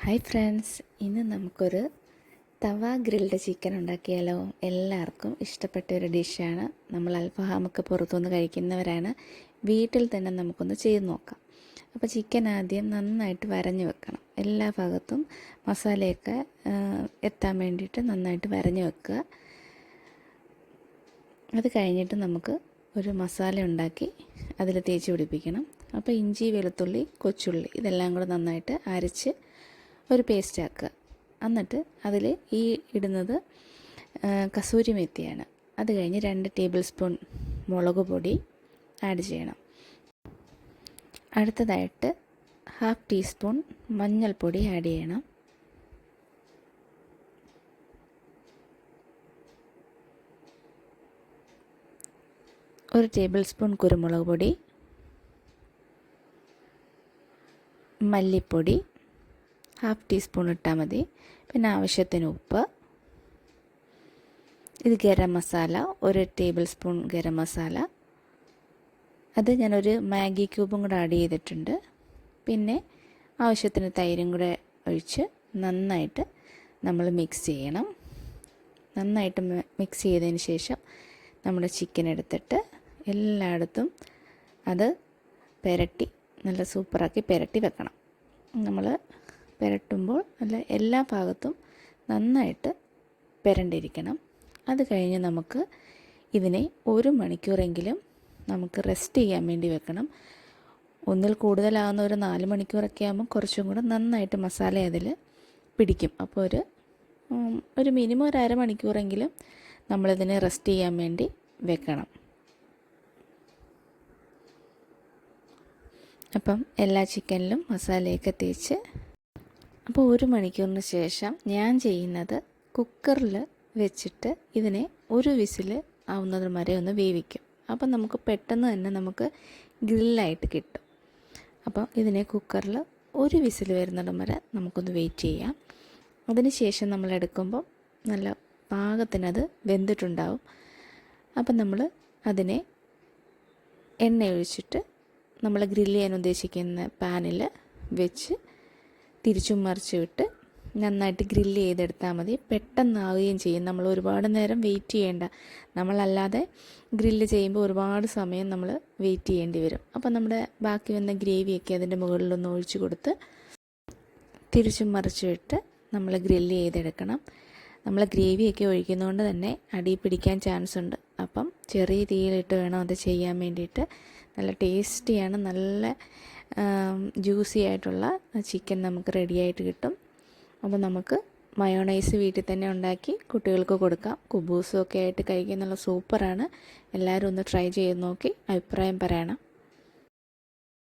Hi friends, ഇന്ന് നമുക്കൊരു തവ grilled chicken ഉണ്ടാക്കിയാലോ. എല്ലാവർക്കും ഇഷ്ടപ്പെട്ട ഒരു ഡിഷാണ്. നമ്മൾ അൽഫഹാമൊക്കെ പുറത്തുനിന്ന് കഴിക്കുന്നവരാണ്. വീട്ടിൽ തന്നെ നമുക്കൊന്ന് ചെയ്ത് നോക്കാം. അപ്പോൾ ചിക്കൻ ആദ്യം നന്നായിട്ട് വരഞ്ഞ് വെക്കണം. എല്ലാ ഭാഗത്തും മസാലയൊക്കെ എത്താൻ വേണ്ടിയിട്ട് നന്നായിട്ട് വരഞ്ഞ് വെക്കുക. അത് കഴിഞ്ഞിട്ട് നമുക്ക് ഒരു മസാല ഉണ്ടാക്കി അതിൽ തേച്ച് പിടിപ്പിക്കണം. അപ്പോൾ ഇഞ്ചി, വെളുത്തുള്ളി, കൊച്ചുള്ളി ഇതെല്ലാം കൂടെ നന്നായിട്ട് അരച്ച് ഒരു പേസ്റ്റ് ആക്കുക. എന്നിട്ട് അതിൽ ഈ ഇടുന്നത് കസൂരി മെത്തിയാണ്. അത് കഴിഞ്ഞ് 2 ടേബിൾ സ്പൂൺ മുളക് പൊടി ആഡ് ചെയ്യണം. അടുത്തതായിട്ട് 1/2 ടീസ്പൂൺ മഞ്ഞൾപ്പൊടി ആഡ് ചെയ്യണം. ഒരു ടേബിൾ സ്പൂൺ കുരുമുളക് പൊടി, മല്ലിപ്പൊടി 1/2 ടീസ്പൂൺ ഇട്ടാൽ മതി. പിന്നെ ആവശ്യത്തിന് ഉപ്പ്. ഇത് ഗരം മസാല, 1 ടേബിൾ സ്പൂൺ ഗരം മസാല. അത് ഞാനൊരു മാഗി ക്യൂബും കൂടെ ആഡ് ചെയ്തിട്ടുണ്ട്. പിന്നെ ആവശ്യത്തിന് തൈരും കൂടെ ഒഴിച്ച് നന്നായിട്ട് നമ്മൾ മിക്സ് ചെയ്യണം. നന്നായിട്ട് മിക്സ് ചെയ്തതിന് ശേഷം നമ്മുടെ ചിക്കൻ എടുത്തിട്ട് എല്ലായിടത്തും അത് നല്ല സൂപ്പറാക്കി പുരട്ടി വെക്കണം. നമ്മൾ പുരട്ടുമ്പോൾ എല്ലാ ഭാഗത്തും നന്നായിട്ട് പുരണ്ടിരിക്കണം. അത് കഴിഞ്ഞ് നമുക്ക് ഇതിനെ 1 മണിക്കൂറെങ്കിലും നമുക്ക് റെസ്റ്റ് ചെയ്യാൻ വേണ്ടി വെക്കണം. ഒന്നിൽ കൂടുതലാകുന്ന ഒരു 4 മണിക്കൂറൊക്കെ ആകുമ്പോൾ കുറച്ചും കൂടെ നന്നായിട്ട് മസാല അതിൽ പിടിക്കും. അപ്പോൾ ഒരു മിനിമം ഒരു അരമണിക്കൂറെങ്കിലും നമ്മളിതിനെ റെസ്റ്റ് ചെയ്യാൻ വേണ്ടി വെക്കണം. അപ്പം എല്ലാ ചിക്കനിലും മസാലയൊക്കെ തേച്ച് അപ്പോൾ 1 മണിക്കൂറിന് ശേഷം ഞാൻ ചെയ്യുന്നത് കുക്കറിൽ വെച്ചിട്ട് ഇതിനെ 1 വിസിൽ ആവുന്നത് വരെ ഒന്ന് വേവിക്കും. അപ്പം നമുക്ക് പെട്ടെന്ന് തന്നെ നമുക്ക് ഗ്രില്ലായിട്ട് കിട്ടും. അപ്പോൾ ഇതിനെ കുക്കറിൽ 1 വിസിൽ വരുന്നിടം വരെ നമുക്കൊന്ന് വെയിറ്റ് ചെയ്യാം. അതിന് ശേഷം നമ്മൾ എടുക്കുമ്പോൾ നല്ല പാകത്തിനത് വെന്തിട്ടുണ്ടാവും. അപ്പം നമ്മൾ അതിനെ എണ്ണ ഒഴിച്ചിട്ട് നമ്മൾ ഗ്രില്ല് ചെയ്യാൻ ഉദ്ദേശിക്കുന്ന പാനിൽ വെച്ച് തിരിച്ചും മറിച്ചും ഇട്ട് നന്നായിട്ട് ഗ്രില്ല് ചെയ്തെടുത്താൽ മതി. പെട്ടെന്നാവുകയും ചെയ്യും. നമ്മൾ ഒരുപാട് നേരം വെയിറ്റ് ചെയ്യേണ്ട. നമ്മളല്ലാതെ ഗ്രില്ല് ചെയ്യുമ്പോൾ ഒരുപാട് സമയം നമ്മൾ വെയിറ്റ് ചെയ്യേണ്ടി വരും. അപ്പോൾ നമ്മുടെ ബാക്കി വന്ന ഗ്രേവിയൊക്കെ അതിൻ്റെ മുകളിലൊന്ന് ഒഴിച്ച് കൊടുത്ത് തിരിച്ചും മറിച്ചും ഇട്ട് നമ്മൾ ഗ്രില്ല് ചെയ്തെടുക്കണം. നമ്മൾ ഗ്രേവിയൊക്കെ ഒഴിക്കുന്നതുകൊണ്ട് തന്നെ അടി പിടിക്കാൻ ചാൻസ് ഉണ്ട്. അപ്പം ചെറിയ തീയിലിട്ട് വേണം അത് ചെയ്യാൻ വേണ്ടിയിട്ട്. നല്ല ടേസ്റ്റിയാണ്, നല്ല ജ്യൂസി ആയിട്ടുള്ള ചിക്കൻ നമുക്ക് റെഡിയായിട്ട് കിട്ടും. അപ്പോൾ നമുക്ക് മയോണൈസ് വീട്ടിൽ തന്നെ ഉണ്ടാക്കി കുട്ടികൾക്ക് കൊടുക്കാം. കുബൂസും ഒക്കെ ആയിട്ട് കഴിക്കാൻ നല്ല സൂപ്പറാണ്. എല്ലാവരും ഒന്ന് ട്രൈ ചെയ്ത് നോക്കി അഭിപ്രായം പറയണം.